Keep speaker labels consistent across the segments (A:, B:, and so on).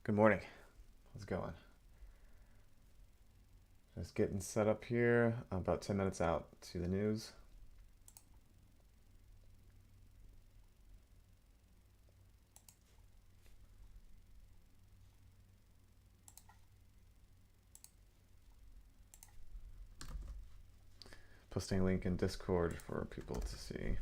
A: Good morning. How's it going? Just getting set up here. I'm about 10 minutes out to the news. Posting a link in Discord for people to see.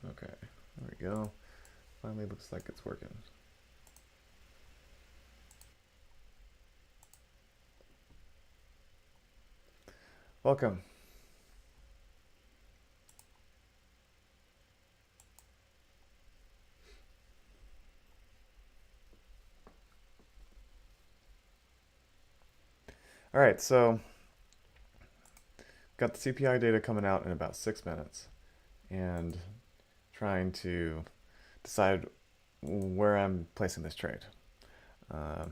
A: Okay, there we go. Finally looks like it's working. Welcome. All right, so got the CPI data coming out in about 6 minutes and trying to decide where I'm placing this trade. Uh,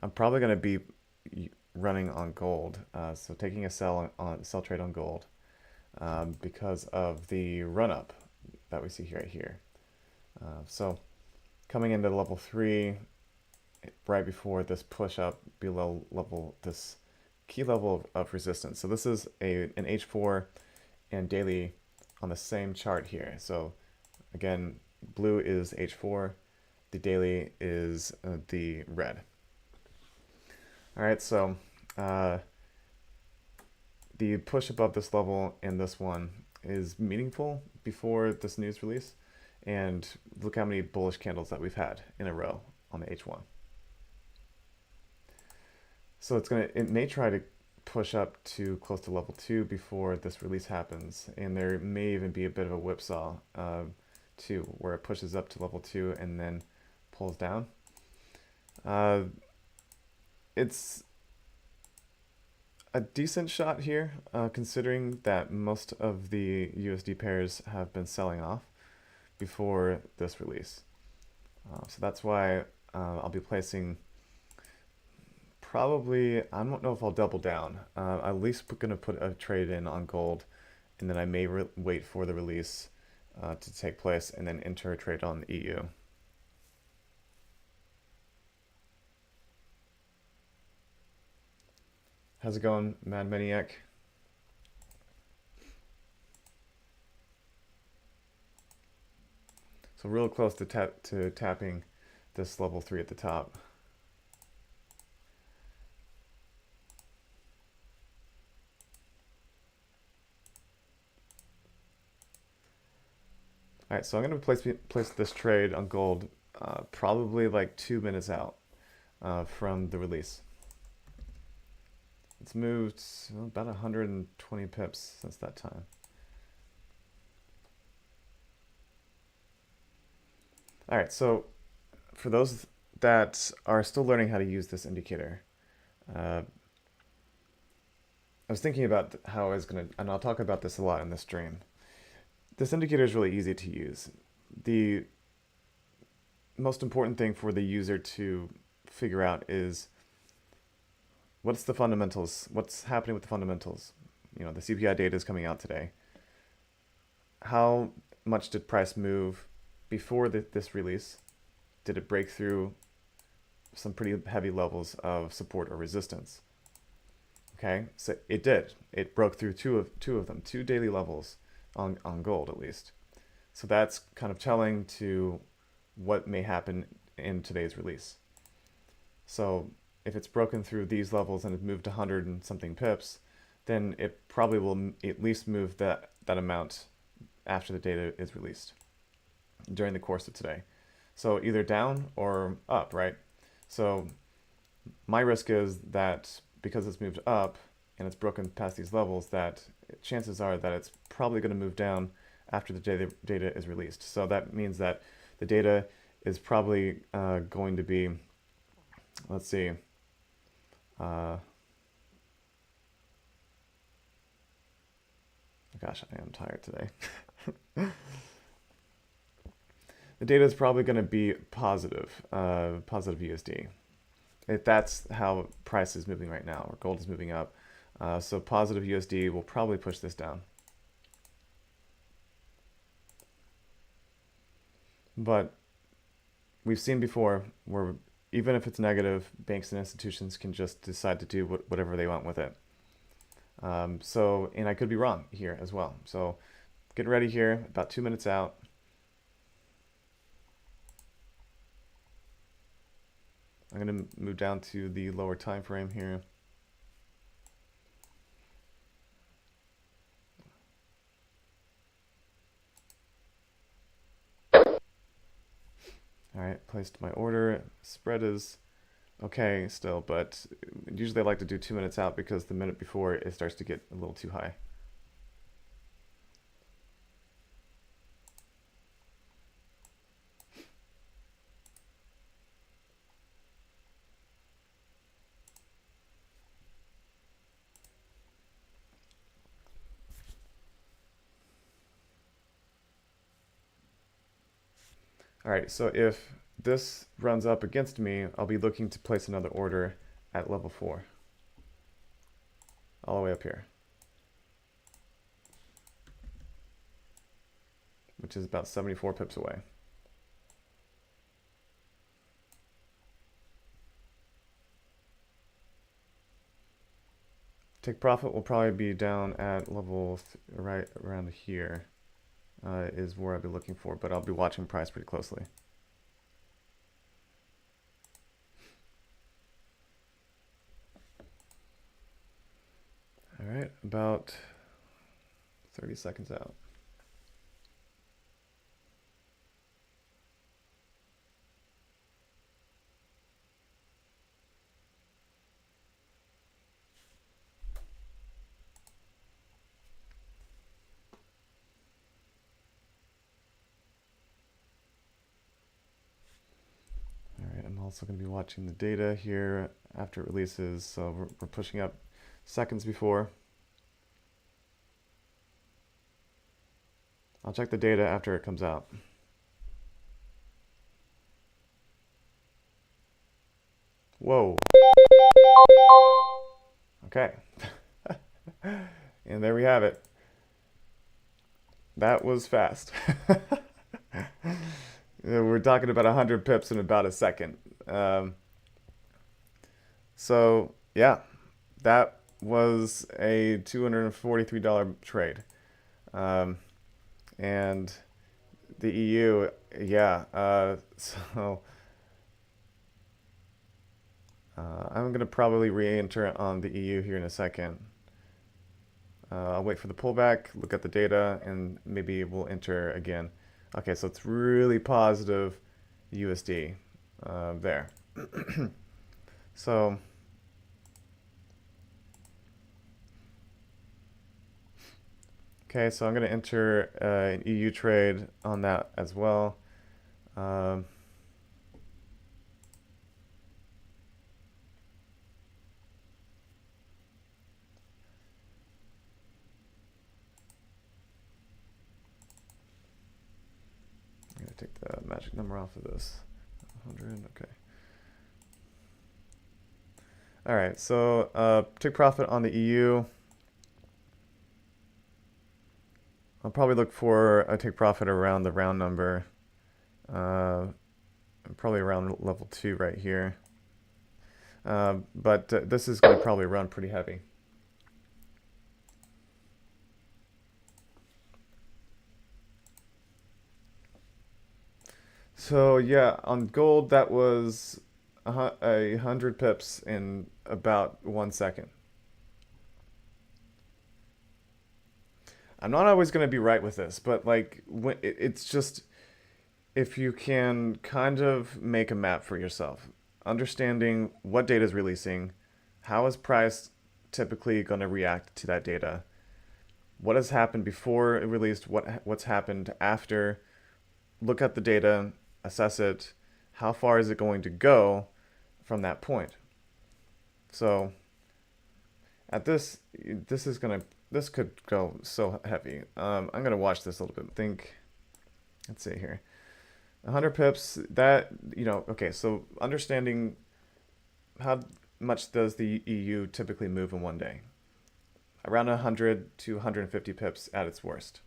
A: I'm probably going to be running on gold, so taking a sell trade on gold because of the run up that we see here right here. So coming into level 3 right before this push up below this key level of resistance. So this is an H4 and daily on the same chart here. So again, blue is H4, the daily is the red. All right, so the push above this level and this one is meaningful before this news release. And look how many bullish candles that we've had in a row on the H1. So it may try to push up to close to level 2 before this release happens. And there may even be a bit of a whipsaw too, where it pushes up to level 2 and then pulls down. It's a decent shot here, considering that most of the USD pairs have been selling off before this release. So that's why I'll be placing probably, I don't know if I'll double down. At least going to put a trade in on gold, and then I may wait for the release to take place and then enter a trade on the EU. How's it going, Mad Maniac? So real close to tapping this level 3 at the top. All right, so I'm going to place this trade on gold probably like 2 minutes out from the release. It's moved about 120 pips since that time. All right, so for those that are still learning how to use this indicator, I was thinking about how I was going to, and I'll talk about this a lot in this stream. This indicator is really easy to use. The most important thing for the user to figure out is what's the fundamentals, what's happening with the fundamentals. You know, the CPI data is coming out today. How much did price move before this release? Did it break through some pretty heavy levels of support or resistance? Okay, so it did. It broke through two of them, two daily levels on gold at least. So that's kind of telling to what may happen in today's release. So if it's broken through these levels and it moved 100 and something pips, then it probably will at least move that amount after the data is released during the course of today. So either down or up, right? So my risk is that because it's moved up and it's broken past these levels, that chances are that it's probably going to move down after the data is released. So that means that the data is probably going to be, let's see, gosh, I am tired today. The data is probably going to be positive, positive USD. If that's how price is moving right now, or gold is moving up. So positive USD will probably push this down. But we've seen before where even if it's negative, banks and institutions can just decide to do whatever they want with it. And I could be wrong here as well. So get ready here, about 2 minutes out. I'm going to move down to the lower time frame here. All right, placed my order. Spread is okay still, but usually I like to do 2 minutes out because the minute before it starts to get a little too high. All right, so if this runs up against me, I'll be looking to place another order at level 4, all the way up here, which is about 74 pips away. Take profit will probably be down at level right around here. Is where I'll be looking for, but I'll be watching price pretty closely. All right, about 30 seconds out. I'm also going to be watching the data here after it releases, so we're pushing up seconds before. I'll check the data after it comes out. Whoa. Okay. And there we have it. That was fast. We're talking about 100 pips in about a second. So yeah, that was a $243 trade. And the EU, yeah. So I'm going to probably re-enter on the EU here in a second. I'll wait for the pullback, look at the data, and maybe we'll enter again. Okay, so it's really positive USD there. So okay, so I'm going to enter an EU trade on that as well. Um, I'm going to take the magic number off of this. 100, okay. All right, so take profit on the EU. I'll probably look for a take profit around the round number. Probably around level 2 right here. But this is going to probably run pretty heavy. So yeah, on gold that was 100 pips in about 1 second. I'm not always going to be right with this, but like it's just if you can kind of make a map for yourself, understanding what data is releasing, how is price typically going to react to that data, what has happened before it released, what's happened after, look at the data, assess it, how far is it going to go from that point. So at this could go so heavy. I'm gonna watch this a little bit. Let's see here. 100 pips, that, okay, so understanding how much does the EU typically move in one day? Around 100 to 150 pips at its worst,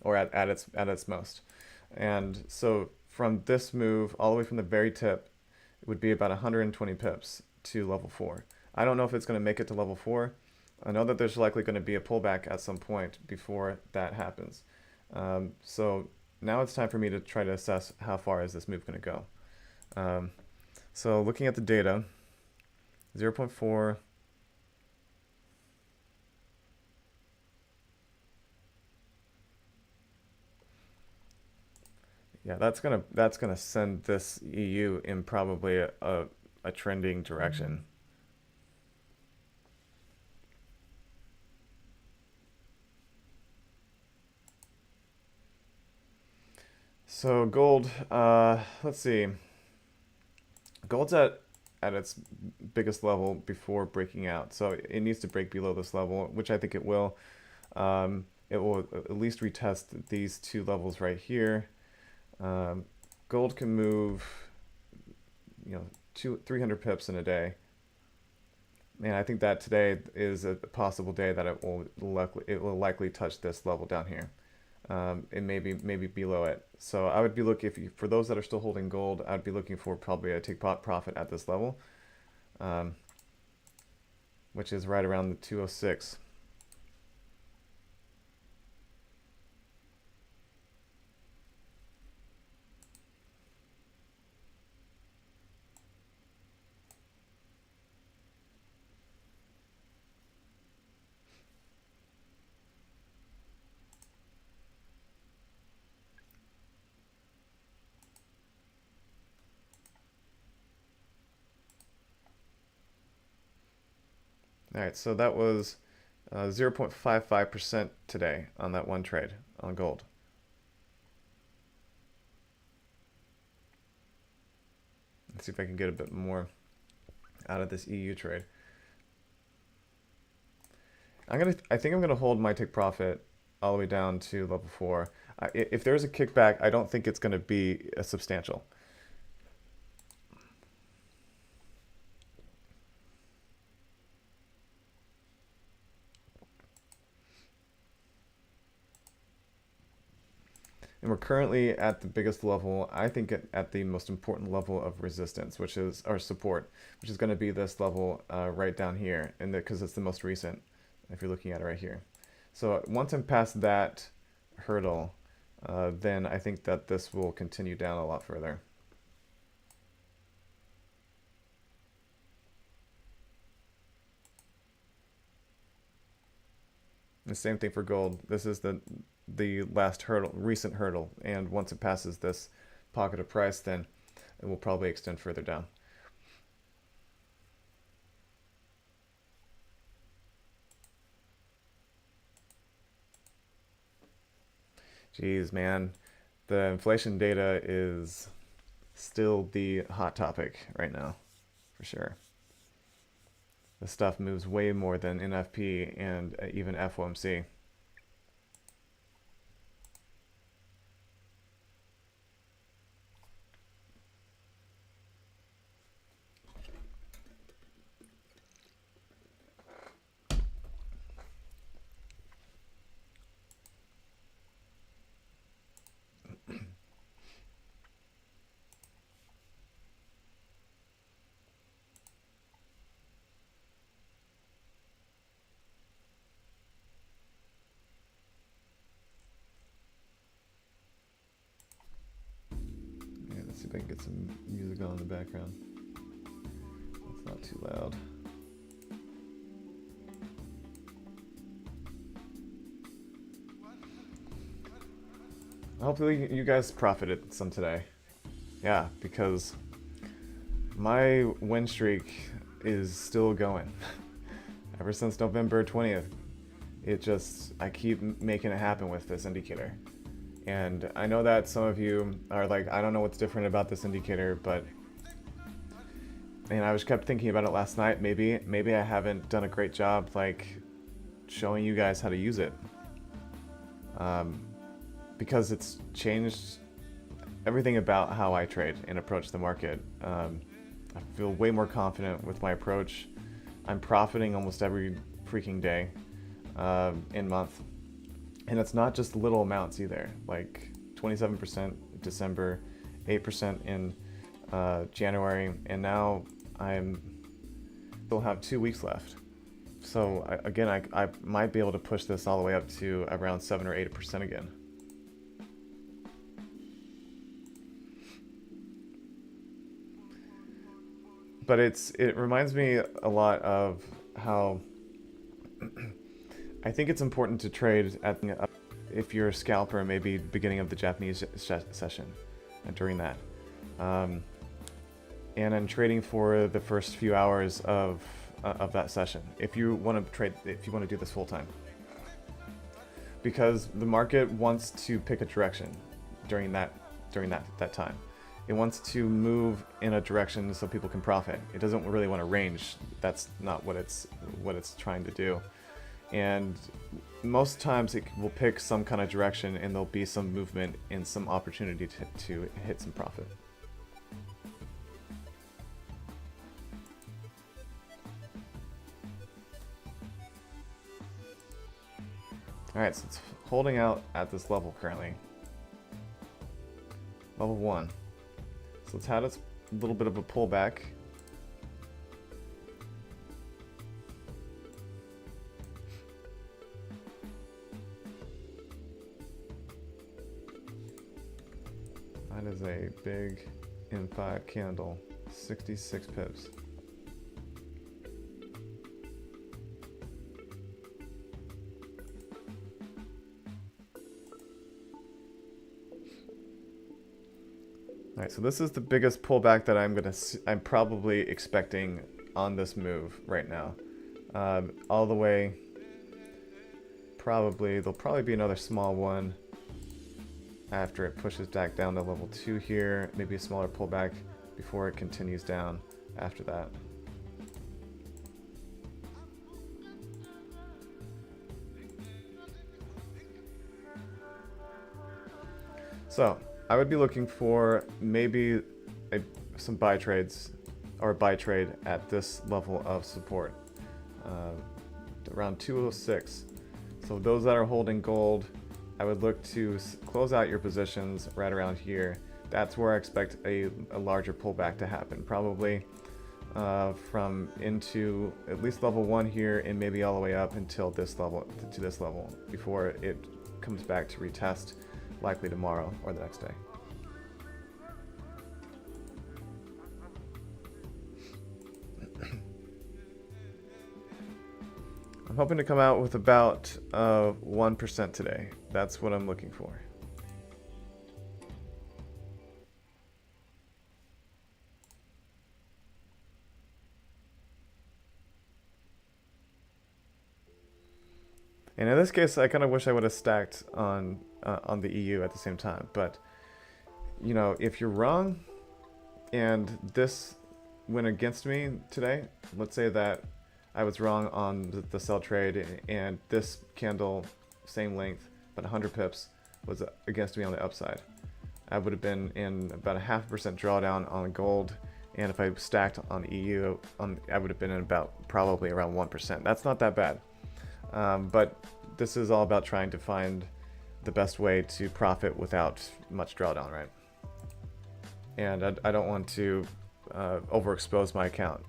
A: or at its most. And so from this move, all the way from the very tip, it would be about 120 pips to level 4. I don't know if it's going to make it to level 4. I know that there's likely going to be a pullback at some point before that happens. So now it's time for me to try to assess how far is this move going to go. So looking at the data, 0.4. Yeah, that's gonna send this EU in probably a trending direction. So gold, let's see. Gold's at its biggest level before breaking out, so it needs to break below this level, which I think it will. It will at least retest these two levels right here. Gold can move, 300 pips in a day. And I think that today is a possible day that it will likely touch this level down here. And maybe below it. So I would be looking, for those that are still holding gold, I'd be looking for probably a take profit at this level, which is right around the 206. All right, so that was 0.55% today on that one trade on gold. Let's see if I can get a bit more out of this EU trade. I think I'm gonna hold my take profit all the way down to level 4. If there's a kickback, I don't think it's gonna be substantial. And we're currently at the biggest level, I think at the most important level of resistance, which is our support, which is going to be this level right down here, and because it's the most recent, if you're looking at it right here. So once I'm past that hurdle, then I think that this will continue down a lot further. The same thing for gold. This is the last hurdle, recent hurdle, and once it passes this pocket of price, then it will probably extend further down. Jeez, man. The inflation data is still the hot topic right now, for sure. This stuff moves way more than NFP and even FOMC. Let's see if I can get some music on in the background. It's not too loud. Hopefully you guys profited some today. Yeah, because my win streak is still going. Ever since November 20th, I keep making it happen with this indicator. And I know that some of you are like, I don't know what's different about this indicator, and I just kept thinking about it last night. Maybe I haven't done a great job like showing you guys how to use it. Because it's changed everything about how I trade and approach the market. I feel way more confident with my approach. I'm profiting almost every freaking day in month. And it's not just little amounts either, like 27% December, 8% in January, and now still have 2 weeks left. So I might be able to push this all the way up to around 7 or 8% again. But it reminds me a lot of how I think it's important to trade if you're a scalper, maybe beginning of the Japanese session during that. And I'm trading for the first few hours of that session. If you want to do this full time, because the market wants to pick a direction during that time. It wants to move in a direction so people can profit. It doesn't really want to range. That's not what it's trying to do. And most times it will pick some kind of direction, and there'll be some movement and some opportunity to hit some profit. Alright, so it's holding out at this level currently. Level 1. So it's had its little bit of a pullback. That is a big M5 candle, 66 pips. Alright, so this is the biggest pullback that I'm probably expecting on this move right now. All the way, there'll probably be another small one after it pushes back down to level 2 here, maybe a smaller pullback before it continues down after that. So I would be looking for maybe some buy trades or a buy trade at this level of support, around 206. So those that are holding gold, I would look to close out your positions right around here. That's where I expect a larger pullback to happen, probably from into at least level 1 here, and maybe all the way up until this level, to this level, before it comes back to retest, likely tomorrow or the next day. I'm hoping to come out with about 1% today. That's what I'm looking for. And in this case, I kind of wish I would have stacked on the EU at the same time, but you know, if you're wrong and this went against me today, let's say that I was wrong on the sell trade and this candle, same length, but 100 pips was against me on the upside. I would have been in about a 0.5% drawdown on gold, and if I stacked on EU, I would have been in about probably around 1%. That's not that bad. But this is all about trying to find the best way to profit without much drawdown, right? And I don't want to overexpose my account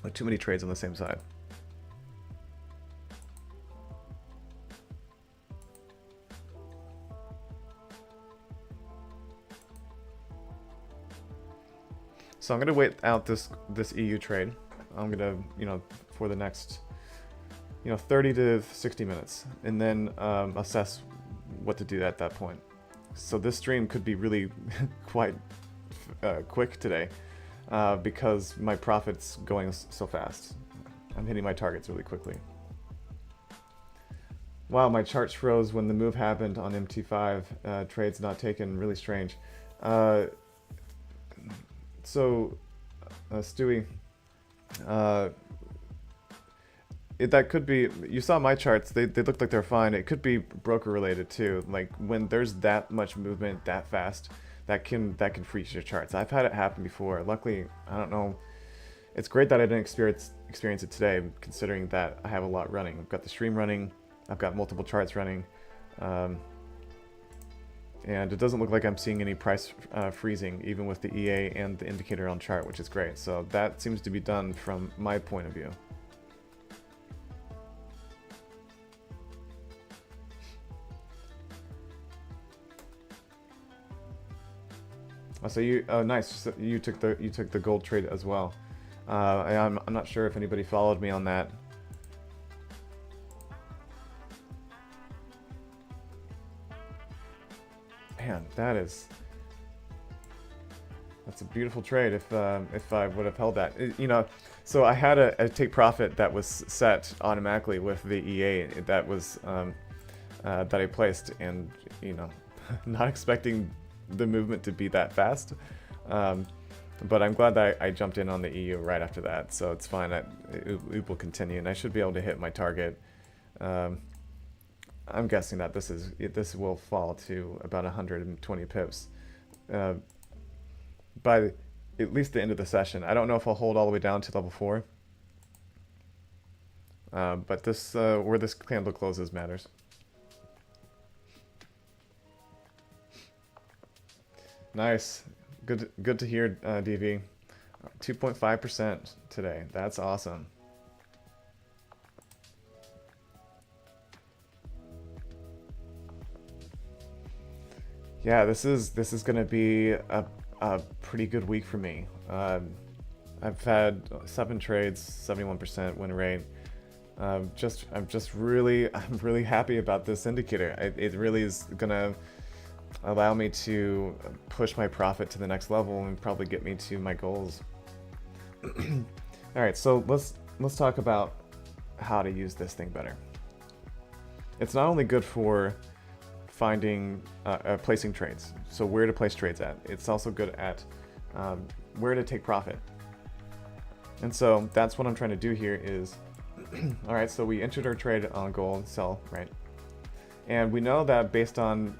A: with too many trades on the same side. So I'm gonna wait out this EU trade. I'm gonna, you know, for the next, you know, 30 to 60 minutes, and then assess what to do at that point. So this stream could be really quite quick today because my profit's going so fast. I'm hitting my targets really quickly. Wow, my charts froze when the move happened on MT5. Trades not taken, really strange. So, Stewie, that could be, you saw my charts, they looked like they're fine. It could be broker related too. Like when there's that much movement that fast, that can freeze your charts. I've had it happen before. Luckily, I don't know. It's great that I didn't experience it today, considering that I have a lot running. I've got the stream running, I've got multiple charts running, and it doesn't look like I'm seeing any price freezing, even with the EA and the indicator on chart, which is great. So that seems to be done from my point of view. So you, oh nice, so you took the gold trade as well. I'm not sure if anybody followed me on that. Man, that's a beautiful trade if I would have held that. You know, so I had a take profit that was set automatically with the EA that was that I placed, and you know, not expecting the movement to be that fast. But I'm glad that I jumped in on the EU right after that, so it's fine. It will continue, and I should be able to hit my target. I'm guessing that this will fall to about 120 pips by at least the end of the session. I don't know if I'll hold all the way down to level 4, but this where this candle closes matters. Nice, good to hear, DV. 2.5% today. That's awesome. Yeah, this is gonna be a pretty good week for me. I've had 7 trades, 71% win rate. I'm really happy about this indicator. It really is gonna allow me to push my profit to the next level and probably get me to my goals. All right, so let's talk about how to use this thing better. It's not only good for finding placing trades, so where to place trades at. It's also good at where to take profit. And so that's what I'm trying to do here is all right, so we entered our trade on gold sell, right? And we know that based on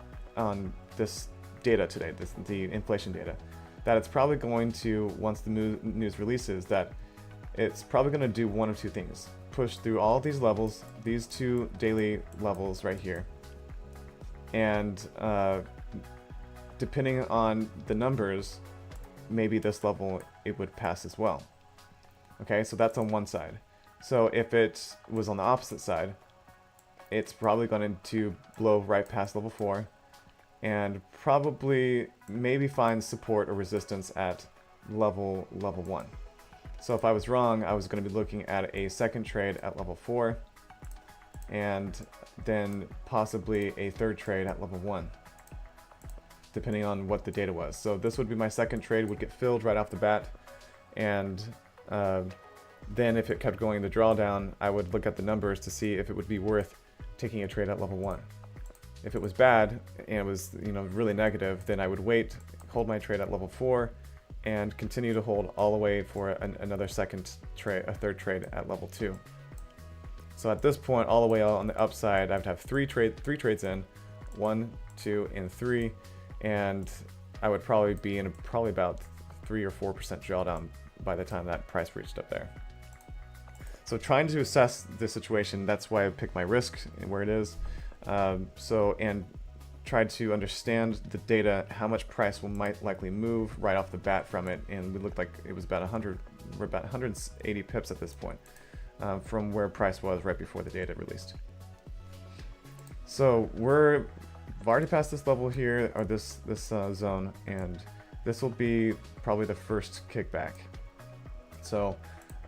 A: this data today, the inflation data, that it's probably going to, once the news releases, that it's probably going to do one of two things: push through all of these levels, these 2 daily levels right here, and depending on the numbers, maybe this level it would pass as well. Okay, so that's on one side. So if it was on the opposite side, it's probably going to blow right past level 4 and probably maybe find support or resistance at level 1. So if I was wrong, I was going to be looking at a second trade at level 4 and then possibly a third trade at level 1, depending on what the data was. So this would be my second trade, would get filled right off the bat, and then if it kept going the drawdown, I would look at the numbers to see if it would be worth taking a trade at level 1. If it was bad and it was, you know, really negative, then I would wait, hold my trade at level 4, and continue to hold all the way for another second trade, a third trade at level 2. So at this point, all the way on the upside, I would have three trades in, 1, 2, and 3, and I would probably be in probably about 3 or 4% drawdown by the time that price reached up there. So trying to assess the situation, that's why I picked my risk and where it is. And tried to understand the data, how much price might likely move right off the bat from it, and we looked like it was about 180 pips at this point from where price was right before the data released. So we've already passed this level here, or this zone, and this will be probably the first kickback. So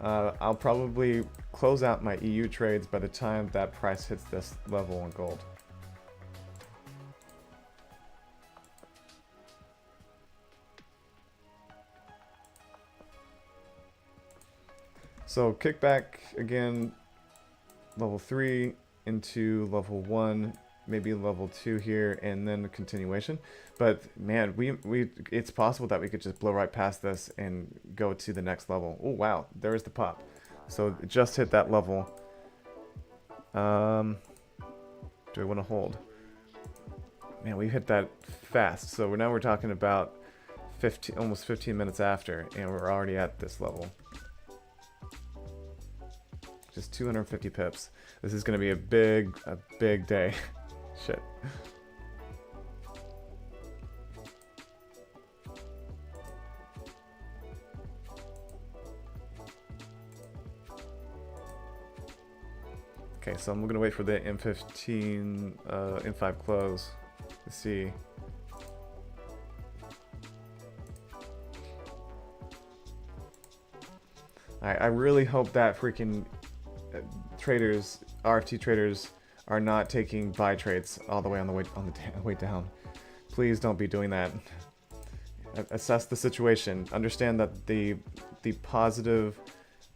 A: I'll probably close out my EU trades by the time that price hits this level in gold. So kickback again, level 3 into level 1, maybe level 2 here, and then a continuation. But man, it's possible that we could just blow right past this and go to the next level. Oh wow, there's the pop. So it just hit that level. Do I want to hold? Man, we hit that fast. So now we're talking about almost 15 minutes after, and we're already at this level. Just 250 pips. This is going to be a big day. Shit. Okay, so I'm going to wait for the M15, M5 close to see. I really hope that freaking traders, RFT traders, are not taking buy trades all the way on the way down. Please don't be doing that. Assess the situation. Understand that the positive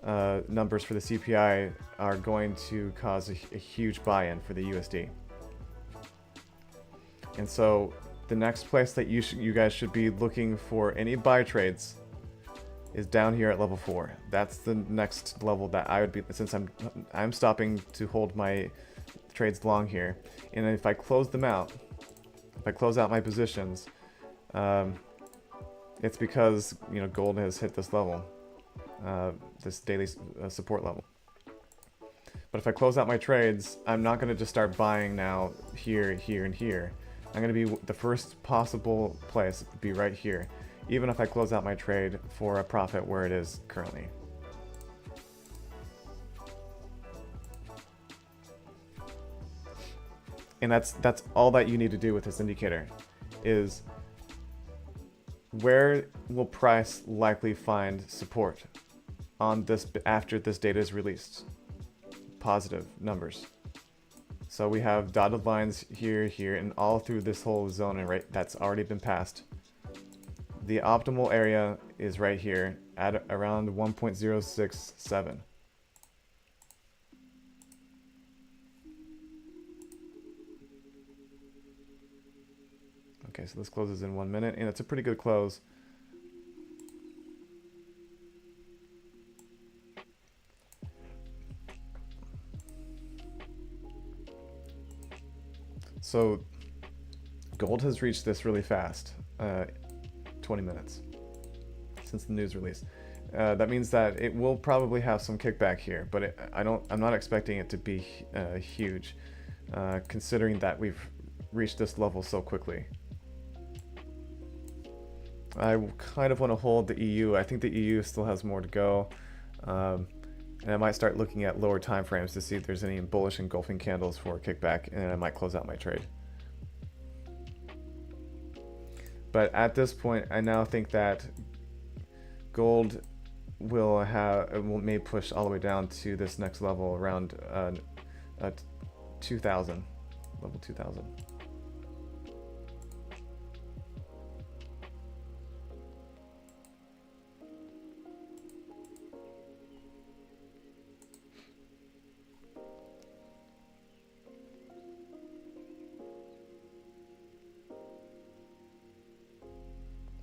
A: numbers for the CPI are going to cause a huge buy-in for the USD. And so the next place that you guys should be looking for any buy trades is down here at level 4. That's the next level that I would be, since I'm stopping to hold my trades long here. And if I close them out, if I close out my positions, it's because, you know, gold has hit this level, this daily support level. But if I close out my trades, I'm not going to just start buying now here, here, and here. I'm going to be the first possible place would be right here, even if I close out my trade for a profit where it is currently. And that's all that you need to do with this indicator, is where will price likely find support on this after this data is released? Positive numbers. So we have dotted lines here, here, and all through this whole zone, and right, that's already been passed. The optimal area is right here at around 1.067. Okay, so this closes in 1 minute, and it's a pretty good close. So gold has reached this really fast, 20 minutes since the news release. That means that it will probably have some kickback here, but I'm not expecting it to be huge, considering that we've reached this level so quickly. I kind of want to hold the EU. I think the EU still has more to go. And I might start looking at lower time frames to see if there's any bullish engulfing candles for a kickback, and I might close out my trade. But at this point, I now think that gold may push all the way down to this next level around 2000, level 2000.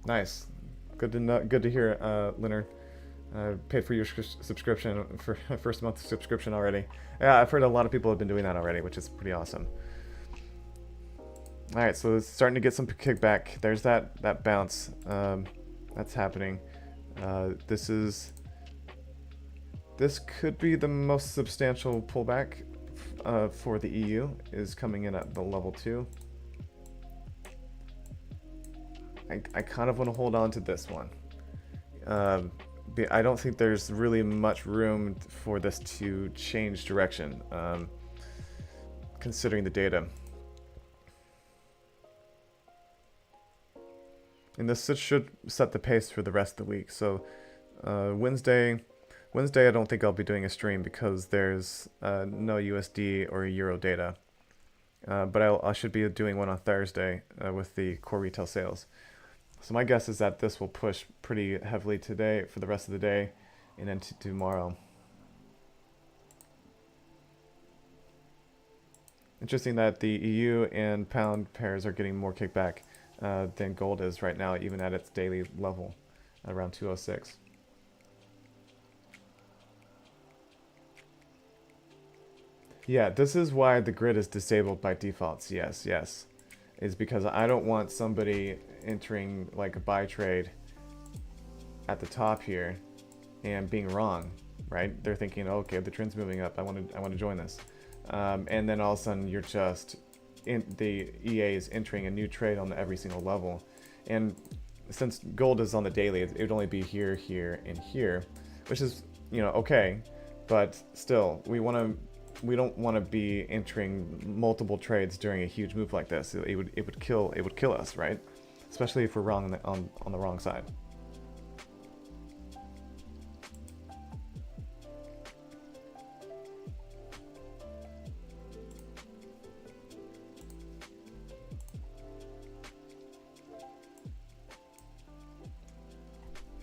A: Nice. Good to know. Good to hear, Leonard. Paid for your subscription for first month subscription already. Yeah, I've heard a lot of people have been doing that already, which is pretty awesome. All right, so it's starting to get some kickback. There's that bounce. That's happening. This could be the most substantial pullback for the EU, is coming in at the level 2. I kind of want to hold on to this one. I don't think there's really much room for this to change direction, considering the data. And this should set the pace for the rest of the week. So Wednesday, I don't think I'll be doing a stream because there's no USD or Euro data. But I should be doing one on Thursday with the core retail sales. So my guess is that this will push pretty heavily today for the rest of the day and then tomorrow. Interesting that the EU and pound pairs are getting more kickback than gold is right now, even at its daily level at around 206. Yeah, this is why the grid is disabled by default. Yes, yes. Is because I don't want somebody entering like a buy trade at the top here and being wrong, right? They're thinking, oh, okay, the trend's moving up. I want to join this, and then all of a sudden you're just the EA is entering a new trade on every single level, and since gold is on the daily, it would only be here, here, and here, which is okay, but still we don't want to be entering multiple trades during a huge move like this. It would kill us, right? Especially if we're wrong on the wrong side.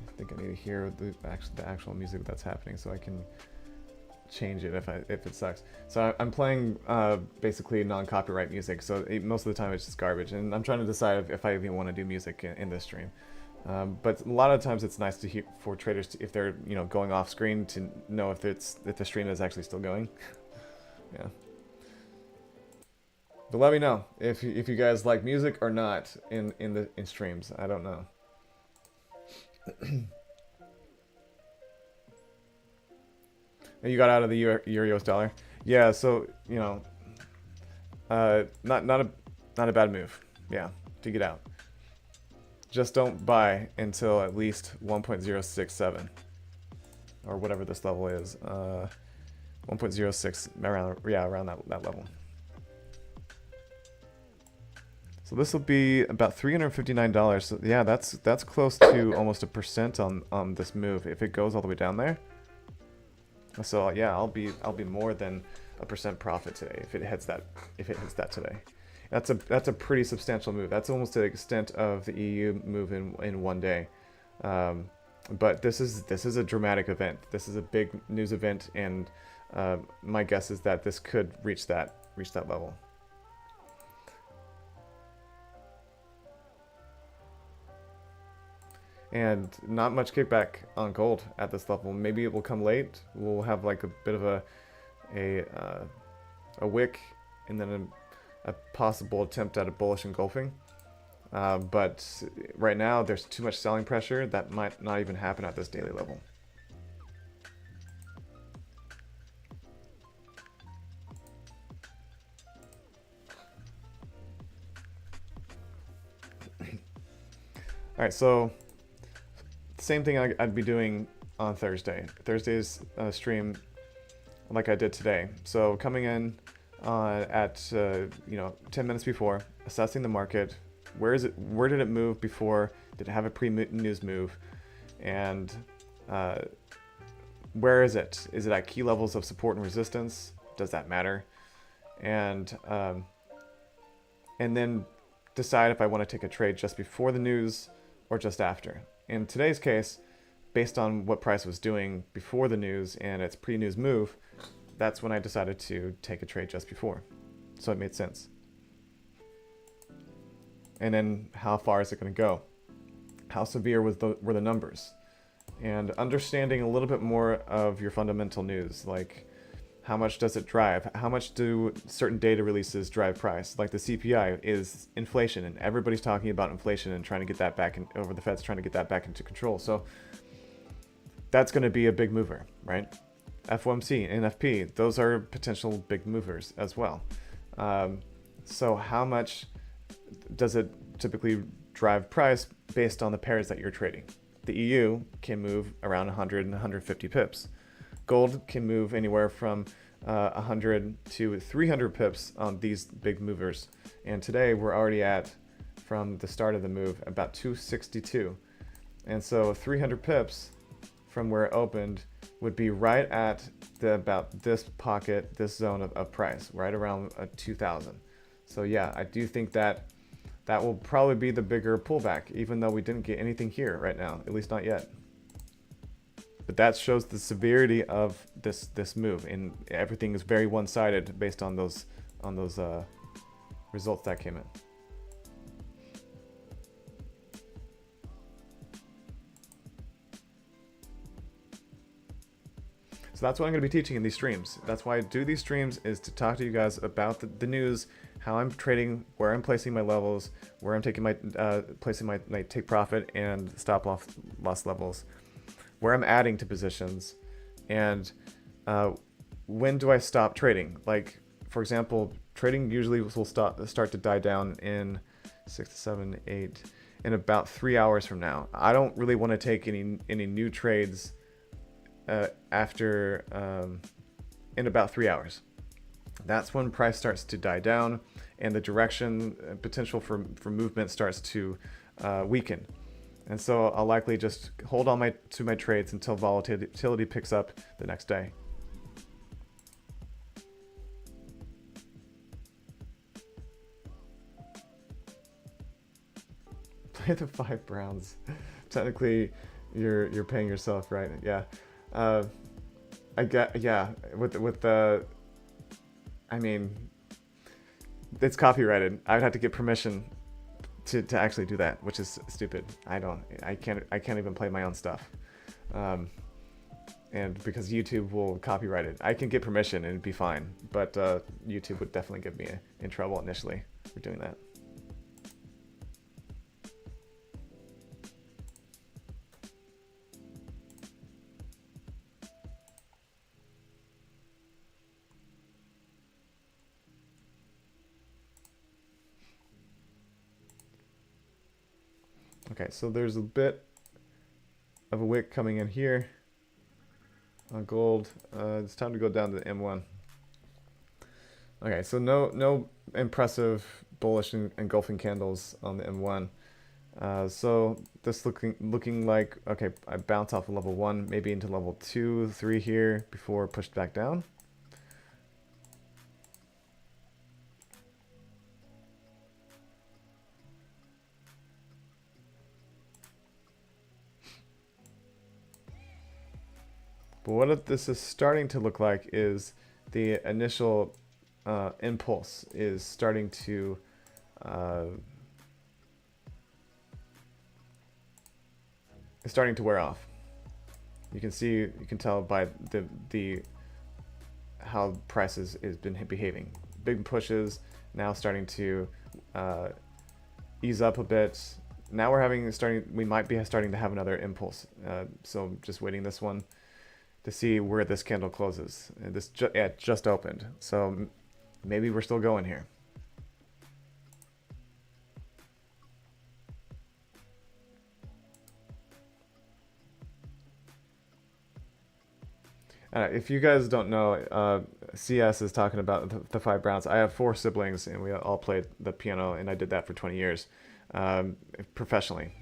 A: I think I need to hear the actual music that's happening so I can change it if it sucks. So I'm playing basically non-copyright music, so most of the time it's just garbage, and I'm trying to decide if I even want to do music in this stream. But a lot of times it's nice to hear for traders to, if they're going off screen, to know if the stream is actually still going. Yeah. But let me know if you guys like music or not in streams. I don't know. You got out of the Euro-US dollar. Yeah, so not a bad move. Yeah, to get out. Just don't buy until at least 1.067 or whatever this level is. 1.06 around that level. So this will be about $359. So yeah, that's close to almost 1% on this move if it goes all the way down there. So yeah, I'll be more than 1% profit today if it hits that today. That's a pretty substantial move. That's almost to the extent of the EU move in one day. But this is a dramatic event. This is a big news event, and my guess is that this could reach that level. And not much kickback on gold at this level. Maybe it will come late. We'll have like a bit of a wick, and then a possible attempt at a bullish engulfing. But right now there's too much selling pressure that might not even happen at this daily level. All right, so same thing I'd be doing on Thursday. Thursday's stream, like I did today. So coming in at 10 minutes before, assessing the market. Where did it move before? Did it have a pre-news move? And where is it? Is it at key levels of support and resistance? Does that matter? And then decide if I want to take a trade just before the news or just after. In today's case, based on what price was doing before the news and its pre-news move, that's when I decided to take a trade just before. So it made sense. And then how far is it going to go? How severe were the numbers? And understanding a little bit more of your fundamental news, like how much does it drive? How much do certain data releases drive price? Like the CPI is inflation, and everybody's talking about inflation and trying to get that back in, over the Fed's trying to get that back into control. So that's going to be a big mover, right? FOMC, NFP, those are potential big movers as well. So how much does it typically drive price based on the pairs that you're trading? The EU can move around 100 and 150 pips. Gold can move anywhere from 100 to 300 pips on these big movers. And today we're already at, from the start of the move, about 262. And so 300 pips from where it opened would be right at about this pocket, this zone of price, right around 2,000. So yeah, I do think that will probably be the bigger pullback, even though we didn't get anything here right now, at least not yet. But that shows the severity of this move, and everything is very one-sided based on those results that came in. So that's what I'm going to be teaching in these streams. That's why I do these streams, is to talk to you guys about the news, how I'm trading, where I'm placing my levels, where I'm taking my placing my take profit and stop loss levels, where I'm adding to positions, and when do I stop trading? Like, for example, trading usually will start to die down in 6 to 7, 8, in about 3 hours from now. I don't really want to take any new trades after in about 3 hours. That's when price starts to die down and the direction potential for movement starts to weaken. And so I'll likely just hold on to my trades until volatility picks up the next day. Play the 5 Browns. Technically, you're paying yourself, right? Yeah. I get, yeah, with the, I mean, it's copyrighted. I would have to get permission to actually do that, which is stupid. I can't even play my own stuff. And because YouTube will copyright it. I can get permission and it'd be fine, but YouTube would definitely get me in trouble initially for doing that. Okay, so there's a bit of a wick coming in here on gold. It's time to go down to the M1. Okay, so no impressive bullish engulfing candles on the M1. So this looking like, okay, I bounce off of level 1, maybe into level 2, 3 here before pushed back down. But what this is starting to look like is the initial impulse is starting to wear off. You can tell by the how price is been behaving. Big pushes now starting to ease up a bit. Now we might be starting to have another impulse. So just waiting this one to see where this candle closes. And this it just opened, so maybe we're still going here. If you guys don't know, CS is talking about the 5 Browns. I have 4 siblings, and we all played the piano, and I did that for 20 years professionally.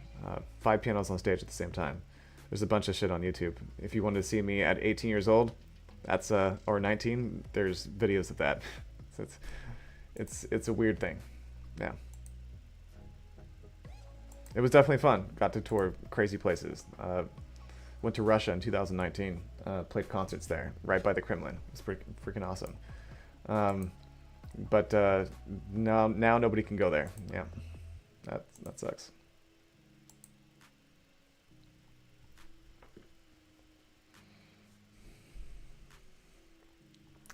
A: 5 pianos on stage at the same time. There's a bunch of shit on YouTube. If you wanted to see me at 18 years old, that's or 19, there's videos of that. So it's a weird thing. Yeah. It was definitely fun. Got to tour crazy places. Went to Russia in 2019. Played concerts there, right by the Kremlin. It's freaking awesome. But now nobody can go there. Yeah, that sucks.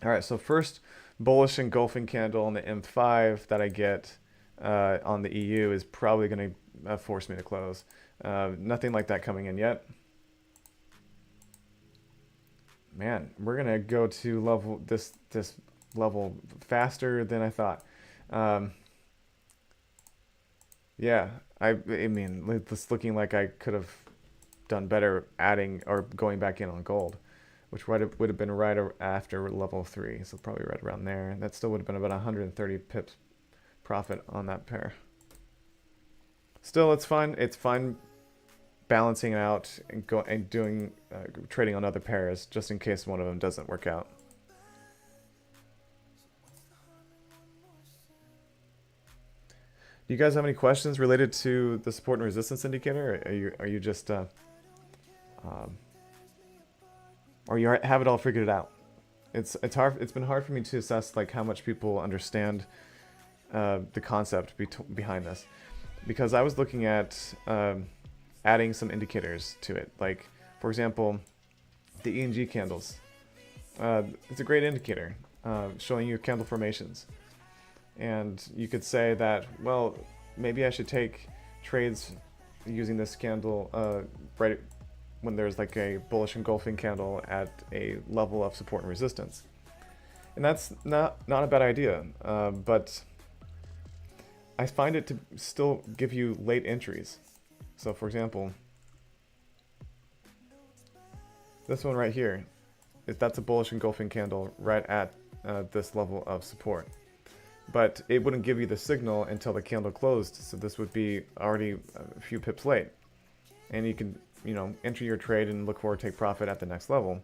A: All right, so first bullish engulfing candle on the M5 that I get on the EU is probably going to force me to close. Nothing like that coming in yet. Man, we're gonna go to level this level faster than I thought. Um, yeah, I mean, it's looking like I could have done better adding or going back in on gold, which would have been right after level 3, so probably right around there. That still would have been about 130 pips profit on that pair. Still, it's fine. It's fine balancing it out and doing trading on other pairs just in case one of them doesn't work out. Do you guys have any questions related to the support and resistance indicator? Are you just or you have it all figured out? It's hard. It's been hard for me to assess like how much people understand the concept behind this, because I was looking at adding some indicators to it. Like, for example, the ENG candles. It's a great indicator showing you candle formations. And you could say that, well, maybe I should take trades using this candle right when there's like a bullish engulfing candle at a level of support and resistance. And that's not a bad idea, but I find it to still give you late entries. So for example, this one right here, that's a bullish engulfing candle right at this level of support. But it wouldn't give you the signal until the candle closed, so this would be already a few pips late. And you can, enter your trade and look forward to take profit at the next level.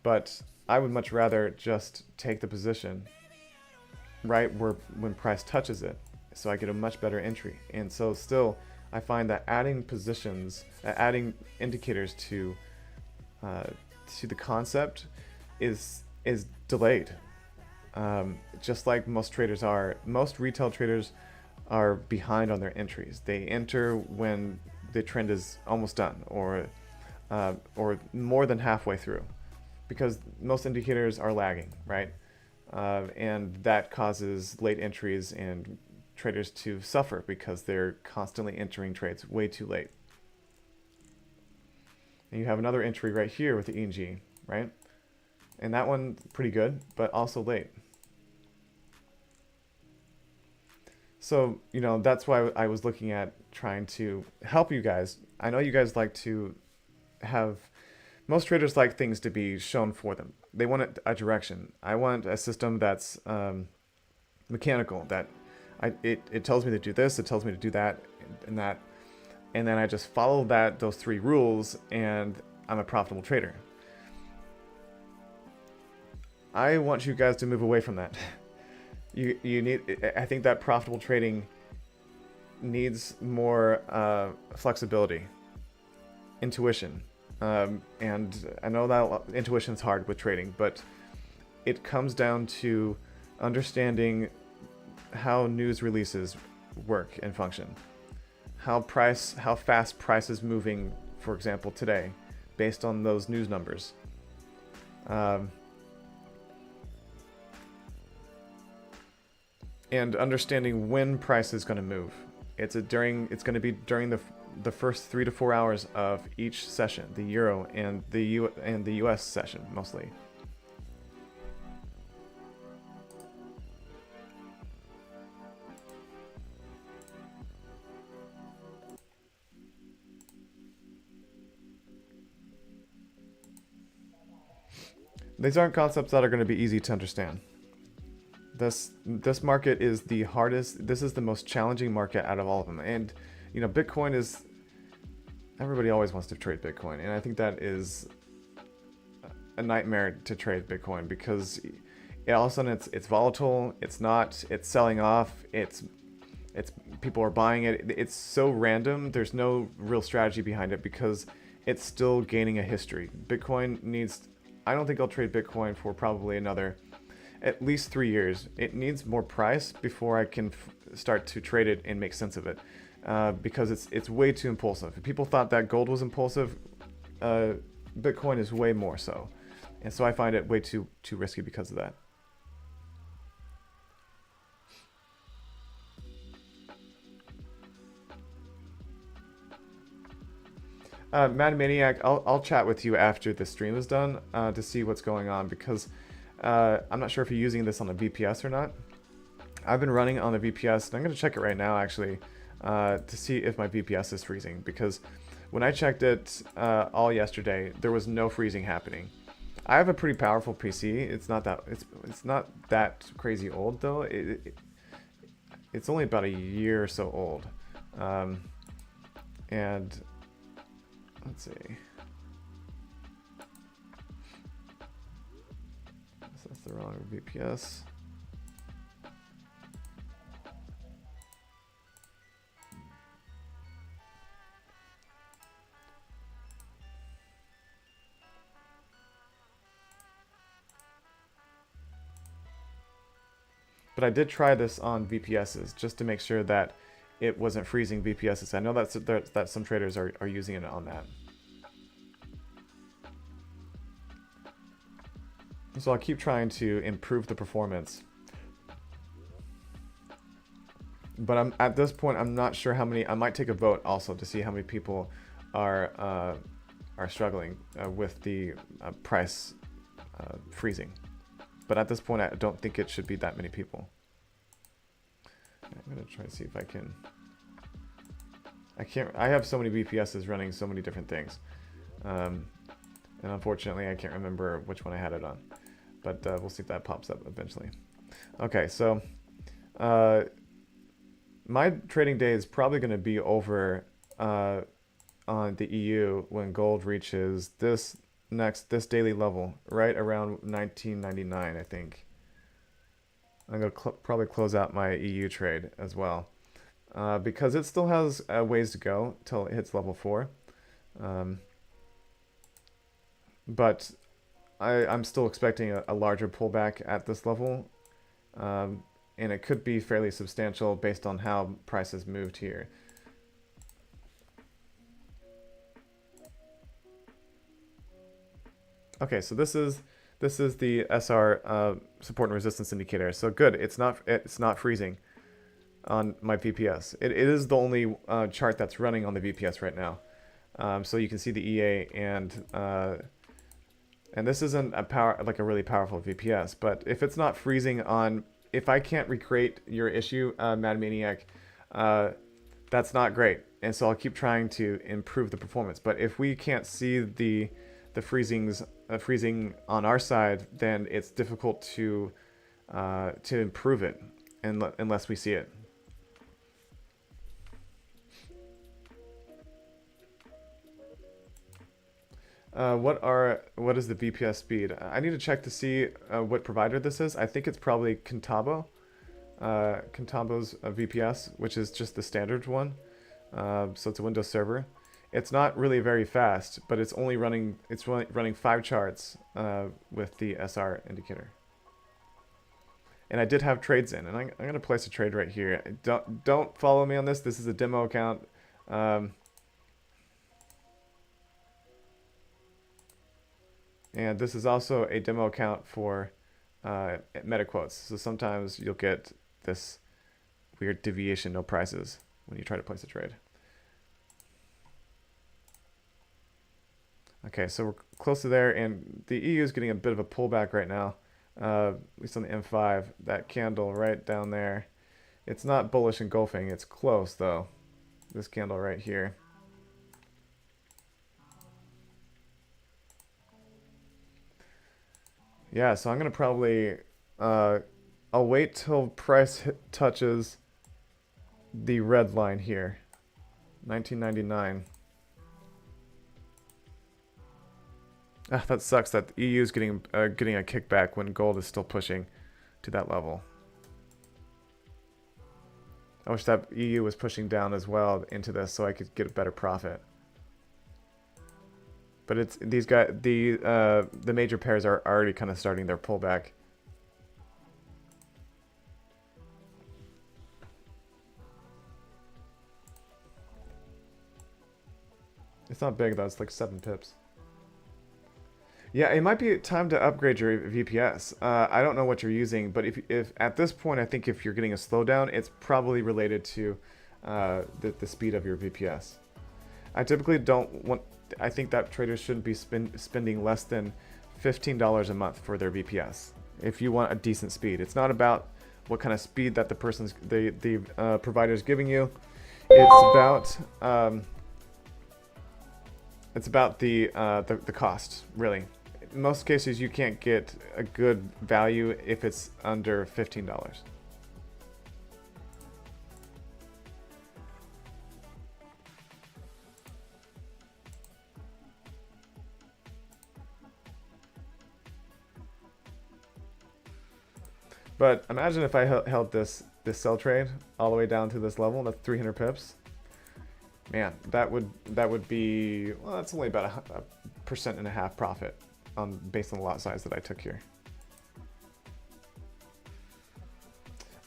A: But I would much rather just take the position right when price touches it, so I get a much better entry. And so still, I find that adding positions, adding indicators to the concept is delayed. Just like most traders are, most retail traders are behind on their entries. They enter when the trend is almost done, or more than halfway through, because most indicators are lagging, right? And that causes late entries and traders to suffer because they're constantly entering trades way too late. And you have another entry right here with the ENG, right? And that one pretty good, but also late. So, that's why I was looking at trying to help you guys. I know you guys like to most traders like things to be shown for them. They want a direction. I want a system that's mechanical, that it tells me to do this, it tells me to do that, and that, and then I just follow those 3 rules, and I'm a profitable trader. I want you guys to move away from that. I think that profitable trading needs more flexibility, intuition, and I know that intuition is hard with trading, but it comes down to understanding how news releases work and function, how fast price is moving, for example, today, based on those news numbers. And understanding when price is going to move. It's going to be during the first 3 to 4 hours of each session, the Euro and the US session mostly. These aren't concepts that are going to be easy to understand. This market is the hardest. This is the most challenging market out of all of them. And Bitcoin is, everybody always wants to trade Bitcoin, and I think that is a nightmare to trade Bitcoin, because all of a sudden it's volatile. It's selling off. It's people are buying it. It's so random. There's no real strategy behind it because it's still gaining a history. Bitcoin needs. I don't think I'll trade Bitcoin for probably another at least 3 years. It needs more price before I can start to trade it and make sense of it, because it's way too impulsive. If people thought that gold was impulsive, Bitcoin is way more so. And so I find it way too risky because of that. Mad Maniac, I'll chat with you after the stream is done to see what's going on, because I'm not sure if you're using this on a VPS or not. I've been running on the VPS, and I'm going to check it right now actually to see if my VPS is freezing, because when I checked it all yesterday, there was no freezing happening. I have a pretty powerful PC. It's not that crazy old though. It's only about a year or so old, and let's see. So that's the wrong VPS. But I did try this on VPSs just to make sure that it wasn't freezing VPSs. I know that some traders are using it on that. So I'll keep trying to improve the performance. But at this point, I'm not sure how many. I might take a vote also to see how many people are struggling with the price freezing. But at this point, I don't think it should be that many people. I'm gonna try to see if I can. I have so many VPSs running so many different things, and unfortunately, I can't remember which one I had it on. But we'll see if that pops up eventually. Okay, so my trading day is probably going to be over on the EU when gold reaches this daily level, right around 1999, I think. I'm going to probably close out my EU trade as well, because it still has ways to go till it hits level 4. But I'm still expecting a larger pullback at this level, and it could be fairly substantial based on how prices moved here. Okay, so this is the SR support and resistance indicator. So good, it's not freezing on my VPS. It is the only chart that's running on the VPS right now. So you can see the EA and this isn't a really powerful VPS, but if it's not freezing on, if I can't recreate your issue, Mad Maniac, that's not great. And so I'll keep trying to improve the performance. But if we can't see the freezing on our side, then it's difficult to improve it unless we see it. What is the VPS speed? I need to check to see what provider this is. I think it's probably Contabo. Contabo's VPS, which is just the standard one. So it's a Windows server. It's not really very fast, but it's only running 5 charts with the SR indicator. And I did have trades in, and I'm gonna place a trade right here. Don't follow me on this. This is a demo account. And this is also a demo account for MetaQuotes. So sometimes you'll get this weird deviation, no prices, when you try to place a trade. Okay, so we're close to there, and the EU is getting a bit of a pullback right now, at least on the M5. That candle right down there. It's not bullish engulfing, it's close though. This candle right here. Yeah, so I'm gonna probably I'll wait till price touches the red line here, 1999. Ah, that sucks that the EU is getting a kickback when gold is still pushing to that level. I wish that EU was pushing down as well into this so I could get a better profit. But it's these guys. The major pairs are already kind of starting their pullback. It's not big though. It's like 7 pips. Yeah, it might be time to upgrade your VPS. I don't know what you're using, but if at this point, I think if you're getting a slowdown, it's probably related to the speed of your VPS. I typically don't want. I think that traders shouldn't be spending less than $15 a month for their VPS. If you want a decent speed, it's not about what kind of speed that the provider is giving you. It's about the cost, really. In most cases, you can't get a good value if it's under $15. But imagine if I held this sell trade all the way down to this level, that's 300 pips. Man, that would be, well, that's only about a 1.5% profit based on the lot size that I took here.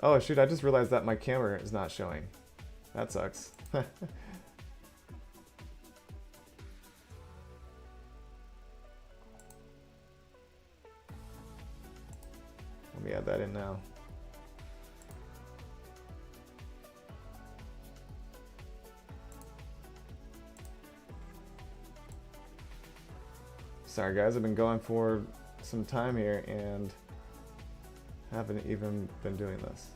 A: Oh shoot, I just realized that my camera is not showing. That sucks. Let me add that in now. Sorry guys, I've been going for some time here and haven't even been doing this.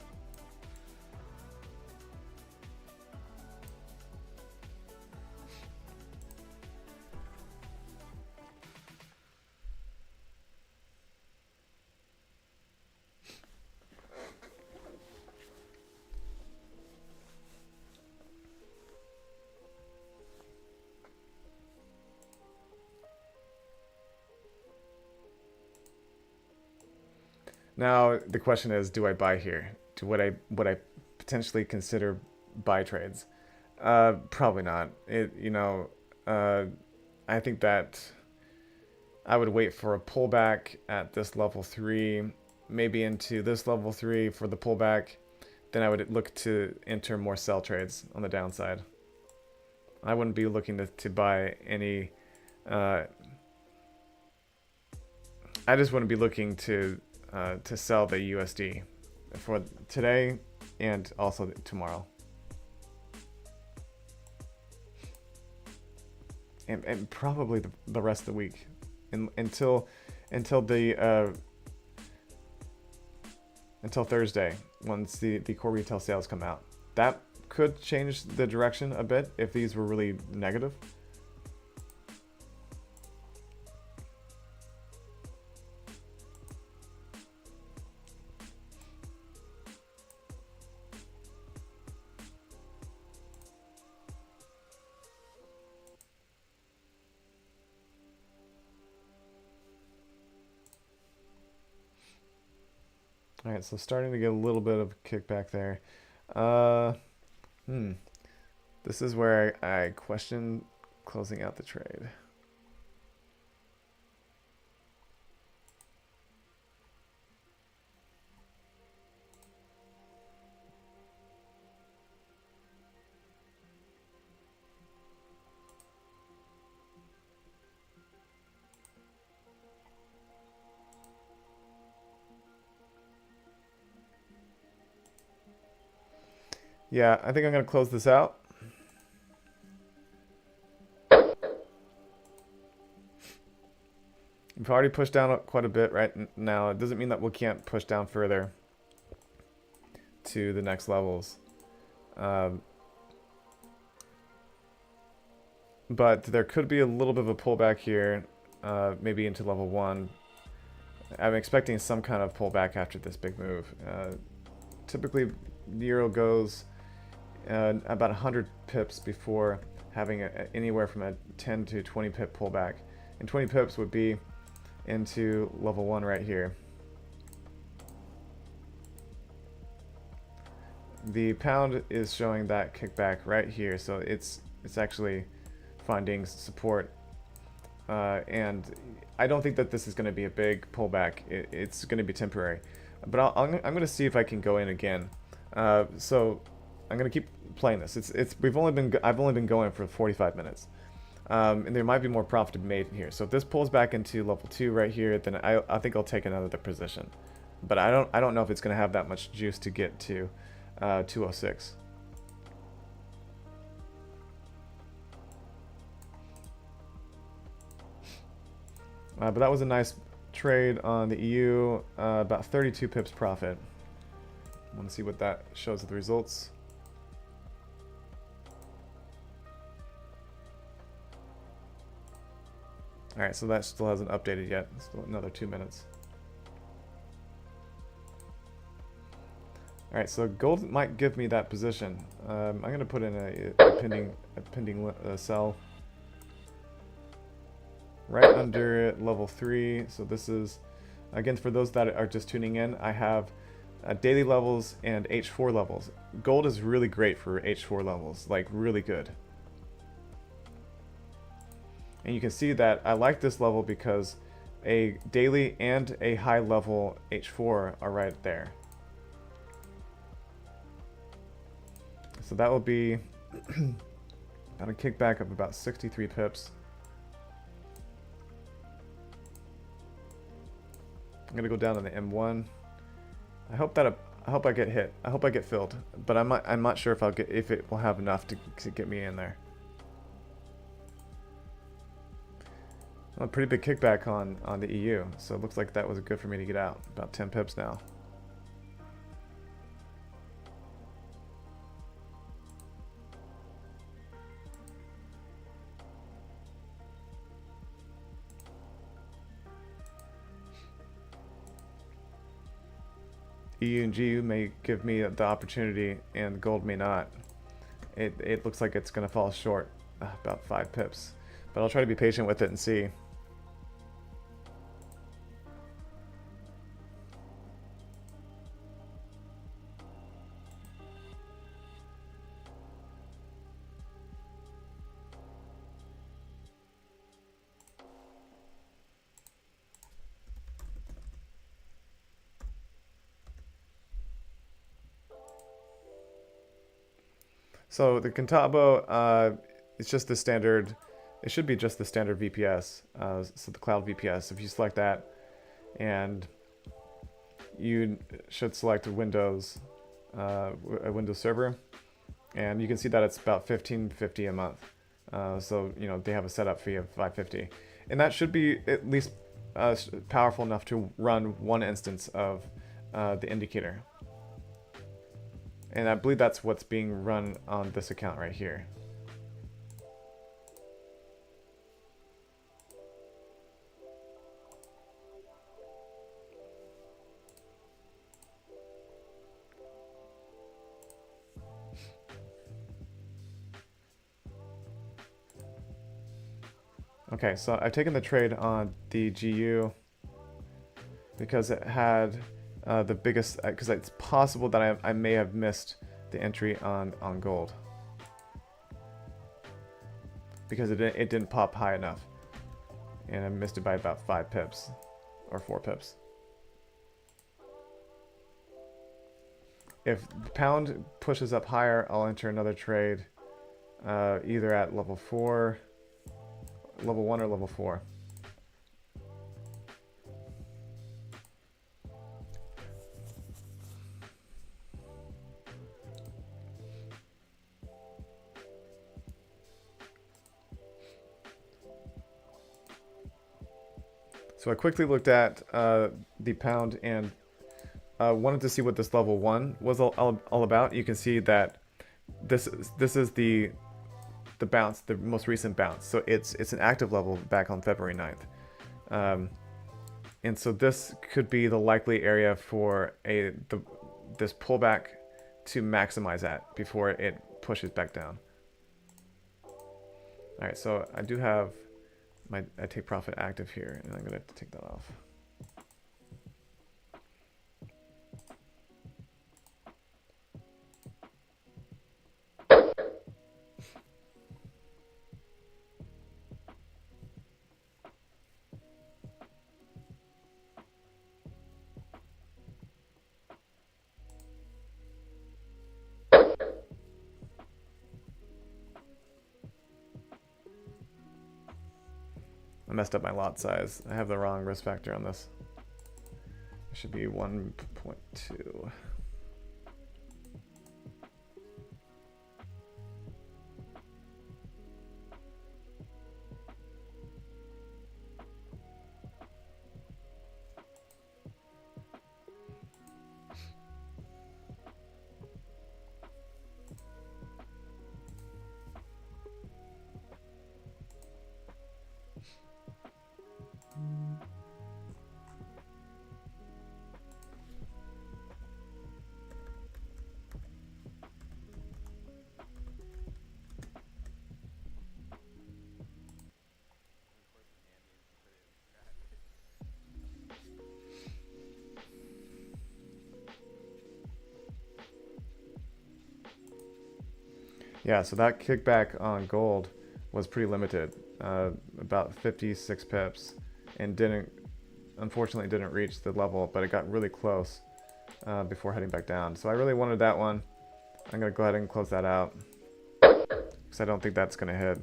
A: Now the question is, do I buy here? Would I potentially consider buy trades? Probably not. I think that I would wait for a pullback at this level 3, maybe into this level 3 for the pullback. Then I would look to enter more sell trades on the downside. I wouldn't be looking to buy any. I just wouldn't be looking to sell the USD for today and also tomorrow. And probably the rest of the week until Thursday, once the core retail sales come out. That could change the direction a bit if these were really negative. All right, so starting to get a little bit of kickback there. This is where I question closing out the trade. Yeah, I think I'm going to close this out. We've already pushed down quite a bit right now. It doesn't mean that we can't push down further to the next levels. But there could be a little bit of a pullback here, maybe into level 1. I'm expecting some kind of pullback after this big move. Typically, the euro goes about 100 pips before having anywhere from a 10 to 20 pip pullback. And 20 pips would be into level 1 right here. The pound is showing that kickback right here, so it's actually finding support. And I don't think that this is going to be a big pullback. It's going to be temporary. But I'm going to see if I can go in again. So I'm going to keep playing this. I've only been going for 45 minutes. And there might be more profit to be made here. So if this pulls back into level 2 right here, then I think I'll take another position. But I don't know if it's going to have that much juice to get to 206. But that was a nice trade on the EU, about 32 pips profit. I want to see what that shows with the results. Alright, so that still hasn't updated yet. Still another 2 minutes. Alright, so gold might give me that position. I'm going to put in a pending sell right under level 3. So this is, again, for those that are just tuning in, I have daily levels and H4 levels. Gold is really great for H4 levels, like really good. And you can see that I like this level because a daily and a high level H4 are right there. So that will be at a kickback of about 63 pips. I'm gonna go down to the M1. I hope I get hit. I hope I get filled, but I'm not sure if it will have enough to get me in there. Well, a pretty big kickback on the EU, so it looks like that was good for me to get out. About 10 pips now. EU and GU may give me the opportunity, and gold may not. It looks like it's going to fall short, about 5 pips. But I'll try to be patient with it and see. So the Contabo, it's just the standard, it should be just the standard VPS, so the cloud VPS. If you select that, and you should select Windows, a Windows server, and you can see that it's about $15.50 a month. So you know they have a setup fee of $5.50, and that should be at least powerful enough to run one instance of the indicator. And I believe that's what's being run on this account right here. Okay, so I've taken the trade on the GU because it had the biggest, because it's possible that I may have missed the entry on gold because it didn't pop high enough, and I missed it by about 5 pips or 4 pips. If the pound pushes up higher, I'll enter another trade either at level 4, level 1 or level 4. So I quickly looked at the pound and wanted to see what this level 1 was all about. You can see that this is the bounce, the most recent bounce. So it's an active level back on February 9th. And so this could be the likely area for this pullback to maximize at before it pushes back down. All right, so I do have I take profit active here, and I'm gonna take that off. messed up my lot size. I have the wrong risk factor on this. It should be 1.2. Yeah, so that kickback on gold was pretty limited, about 56 pips, and unfortunately didn't reach the level, but it got really close before heading back down. So I really wanted that one. I'm gonna go ahead and close that out because I don't think that's gonna hit.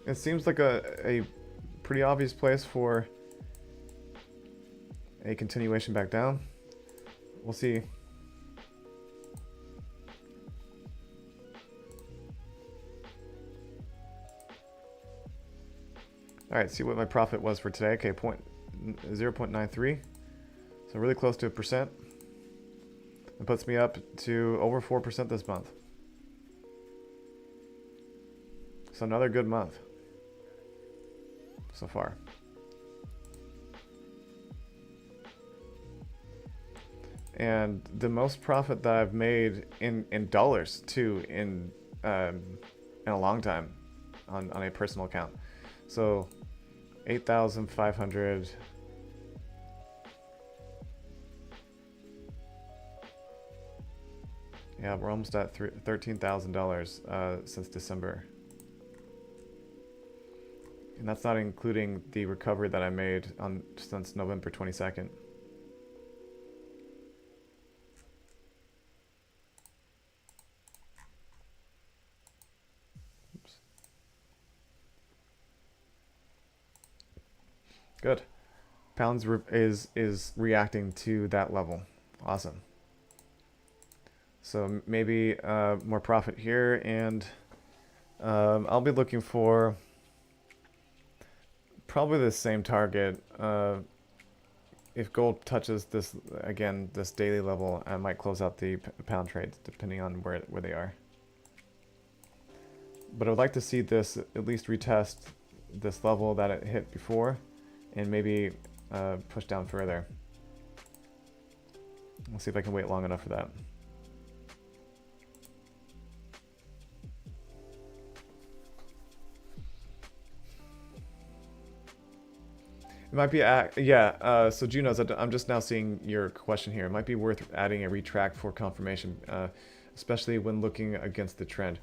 A: It seems like a pretty obvious place for a continuation back down. We'll see. All right, see what my profit was for today. Okay, 0.93. So really close to 1%. It puts me up to over 4% this month. So another good month so far. And the most profit that I've made in dollars too in a long time on a personal account. So 8,500. Yeah, we're almost at $13,000 since December. And that's not including the recovery that I made since November 22nd. Oops. Good. Pounds is reacting to that level. Awesome. So maybe more profit here, and I'll be looking for probably the same target. If gold touches this again, this daily level, I might close out the pound trades depending on where they are. But I would like to see this at least retest this level that it hit before, and maybe push down further. We'll see if I can wait long enough for that. It might be, yeah, so Juno's, I'm just now seeing your question here. It might be worth adding a retract for confirmation, especially when looking against the trend.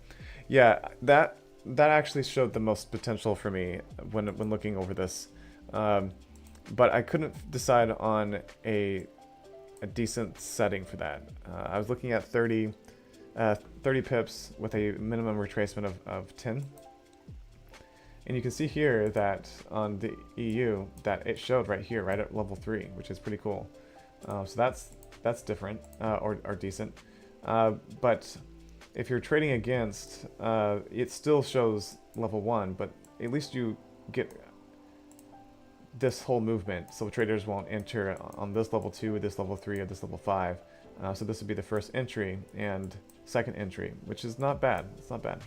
A: Yeah, that actually showed the most potential for me when looking over this. But I couldn't decide on a decent setting for that. I was looking at 30 pips with a minimum retracement of 10. And you can see here that on the EU that it showed right here, right at level 3, which is pretty cool. So that's different or decent. But if you're trading against, it still shows level 1, but at least you get this whole movement. So traders won't enter on this level 2, this level 3, or this level 5. So this would be the first entry and second entry, which is not bad. It's not bad.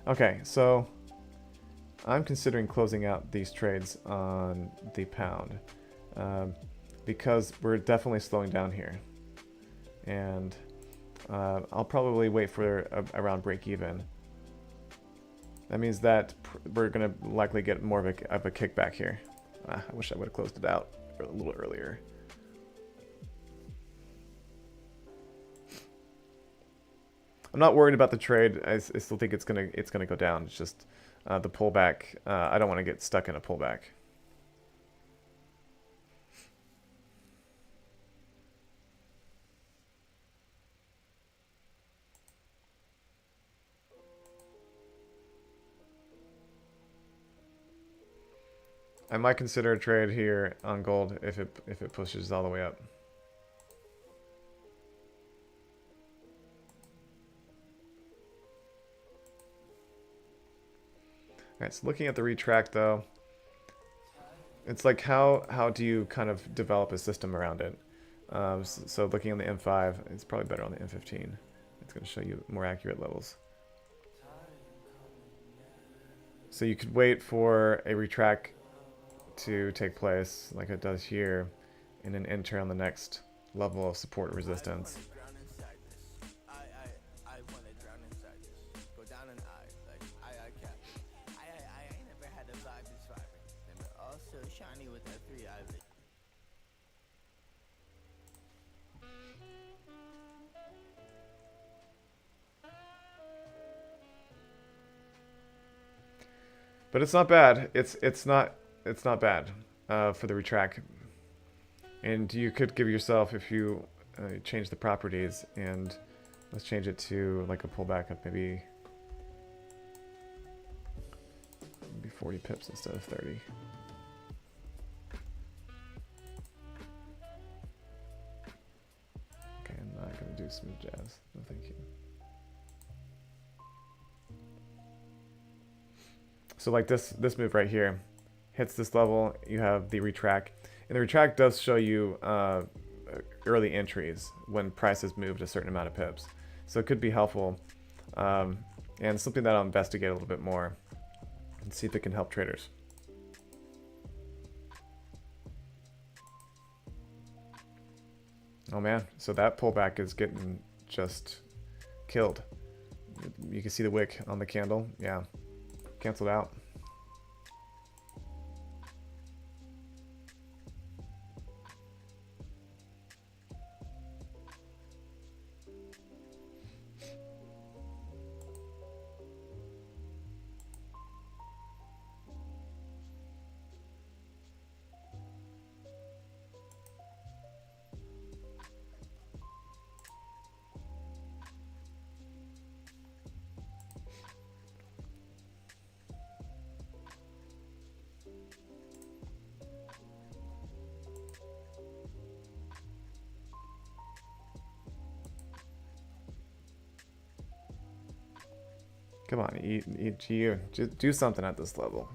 A: Okay, so I'm considering closing out these trades on the pound because we're definitely slowing down here. And I'll probably wait for around break even. That means that we're going to likely get more of a kickback here. I wish I would have closed it out a little earlier. I'm not worried about the trade. I still think it's gonna go down. It's just the pullback. I don't want to get stuck in a pullback. I might consider a trade here on gold if it pushes all the way up. Alright, so looking at the retract though, it's like how do you kind of develop a system around it? So looking on the M5, it's probably better on the M15. It's going to show you more accurate levels. So you could wait for a retract to take place like it does here, and then enter on the next level of support resistance. But it's not bad. It's not bad for the retract. And you could give yourself, if you change the properties, and let's change it to like a pullback of maybe 40 pips instead of 30. Okay, I'm not going to do smooth jazz. No, thank you. So like this move right here hits this level, you have the retract. And the retract does show you early entries when prices moved a certain amount of pips. So it could be helpful, and something that I'll investigate a little bit more and see if it can help traders. Oh man, so that pullback is getting just killed. You can see the wick on the candle. Yeah, canceled out. Come on, EGU, just do something at this level.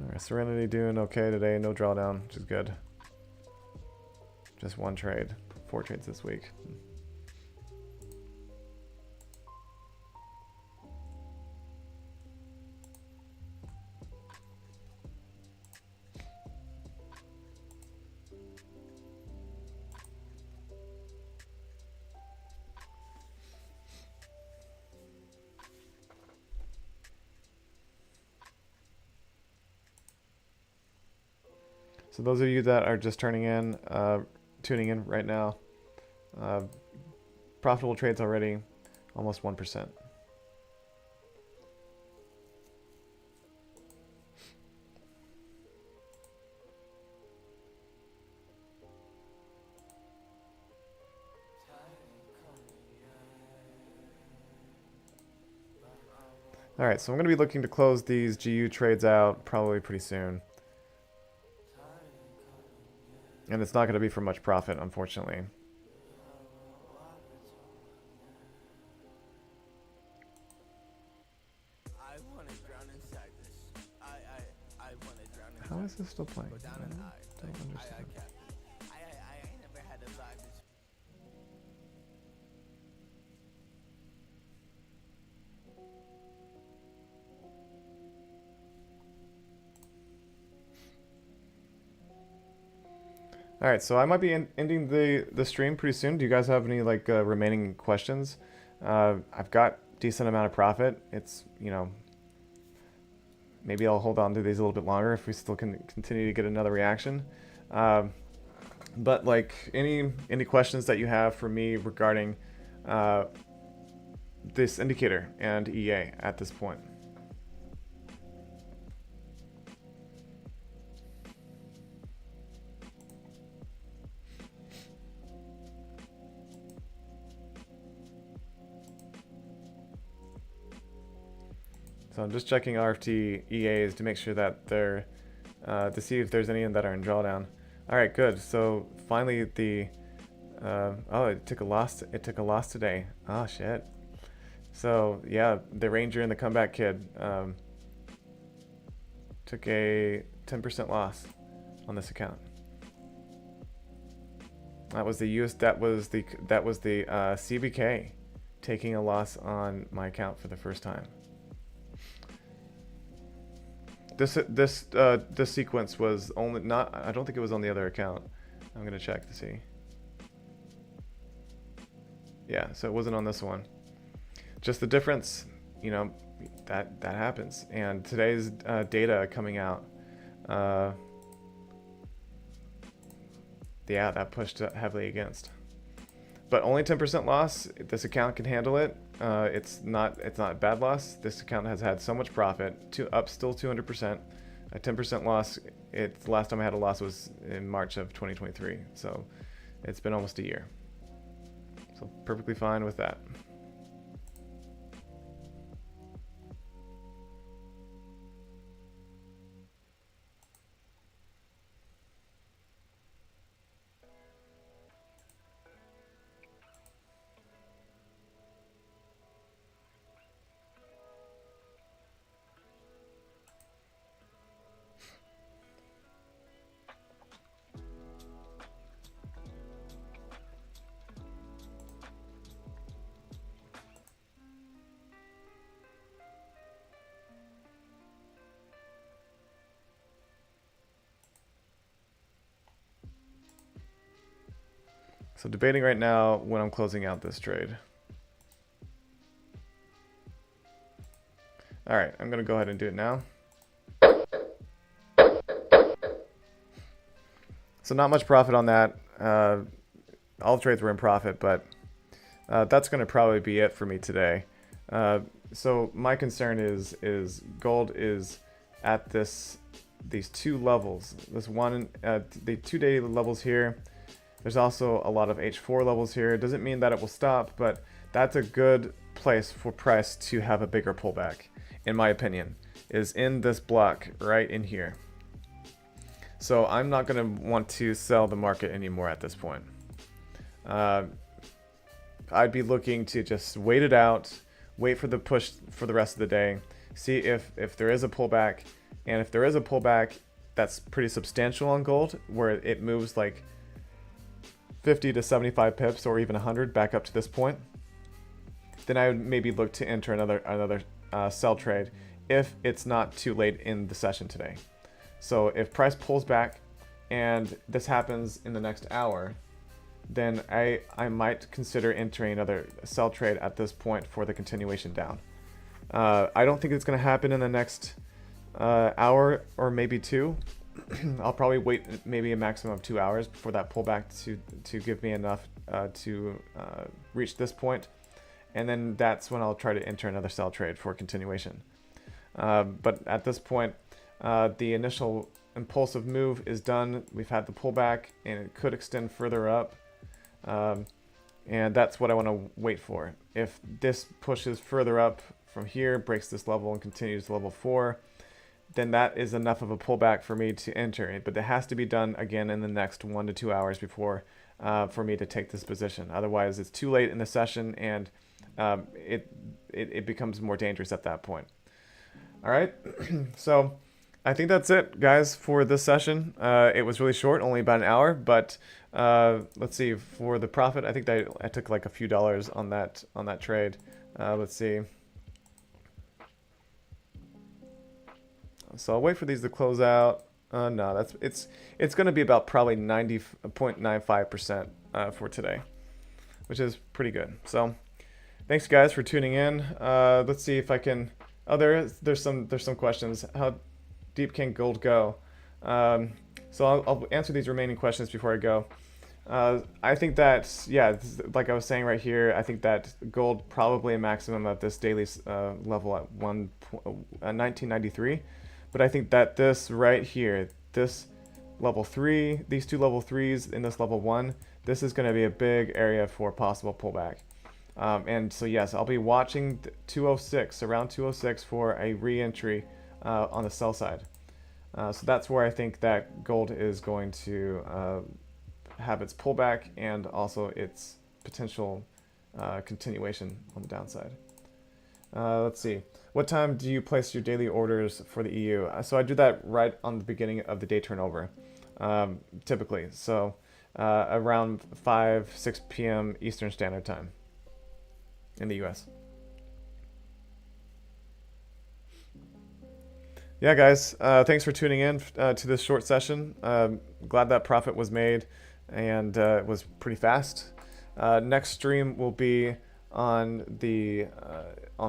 A: Alright, Serenity doing okay today, no drawdown, which is good. Just one trade, 4 trades this week. So those of you that are just tuning in right now, profitable trades already, almost 1%. All right, so I'm going to be looking to close these GU trades out probably pretty soon. And it's not going to be for much profit, unfortunately. How is this still playing? I don't understand. All right, so I might be ending the stream pretty soon. Do you guys have any like remaining questions? I've got decent amount of profit. It's, you know, maybe I'll hold on to these a little bit longer if we still can continue to get another reaction. But like any questions that you have for me regarding this indicator and EA at this point? So I'm just checking RFT EAs to make sure that they're, to see if there's any that are in drawdown. All right, good. So finally the, oh, it took a loss. It took a loss today. Oh shit. So yeah, the Ranger and the Comeback Kid took a 10% loss on this account. That was the CBK taking a loss on my account for the first time. This sequence was only not. I don't think it was on the other account. I'm gonna check to see. Yeah, so it wasn't on this one. Just the difference, you know, that happens. And today's data coming out, yeah, that pushed heavily against. But only 10% loss. This account can handle it. It's not a bad loss. This account has had so much profit, up still 200%. A 10% loss. The last time I had a loss was in March of 2023. So it's been almost a year. So perfectly fine with that. So debating right now when I'm closing out this trade. All right, I'm gonna go ahead and do it now. So not much profit on that. All trades were in profit, but that's gonna probably be it for me today. So my concern is gold is at these two levels. This one, the 2-day levels here. There's also a lot of H4 levels here. It doesn't mean that it will stop, but that's a good place for price to have a bigger pullback, in my opinion, is in this block right in here. So I'm not going to want to sell the market anymore at this point. I'd be looking to just wait it out, wait for the push for the rest of the day, see if there is a pullback, and if there is a pullback that's pretty substantial on gold, where it moves like 50 to 75 pips or even 100 back up to this point, then I would maybe look to enter another sell trade if it's not too late in the session today. So if price pulls back and this happens in the next hour, then I might consider entering another sell trade at this point for the continuation down. I don't think it's going to happen in the next hour or maybe two. I'll probably wait maybe a maximum of 2 hours before that pullback to give me enough to reach this point, and then that's when I'll try to enter another sell trade for continuation. But at this point, the initial impulsive move is done. We've had the pullback, and it could extend further up, and that's what I want to wait for. If this pushes further up from here, breaks this level, and continues to level 4, then that is enough of a pullback for me to enter it. But it has to be done again in the next 1 to 2 hours before for me to take this position. Otherwise, it's too late in the session, and it becomes more dangerous at that point. All right, so I think that's it, guys, for this session. It was really short, only about an hour, but let's see, for the profit, I think that I took like a few dollars on that trade. Let's see. So I'll wait for these to close out. No, it's going to be about probably 90.95% for today, which is pretty good. So thanks guys for tuning in. Let's see if I can. Oh, there's some questions. How deep can gold go? So I'll answer these remaining questions before I go. I think that, yeah, like I was saying right here, I think that gold probably a maximum at this daily level at 1993. But I think that this right here, this level 3, these two level 3s in this level 1, this is going to be a big area for possible pullback. And so yes, I'll be watching 206, around 206 for a re-entry on the sell side. So that's where I think that gold is going to have its pullback and also its potential continuation on the downside. Let's see. What time do you place your daily orders for the EU? So I do that right on the beginning of the day turnover, typically. So around 6 p.m. Eastern Standard Time in the US. Yeah, guys, thanks for tuning in to this short session. Glad that profit was made and it was pretty fast. Next stream will be on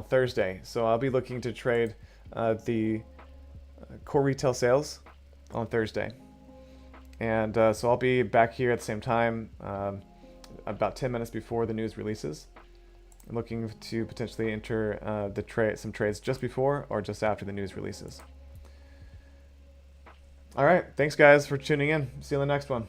A: Thursday, so I'll be looking to trade the core retail sales on Thursday, and so I'll be back here at the same time, about 10 minutes before the news releases. I'm looking to potentially enter some trades just before or just after the news releases. All right, thanks guys for tuning in. See you in the next one.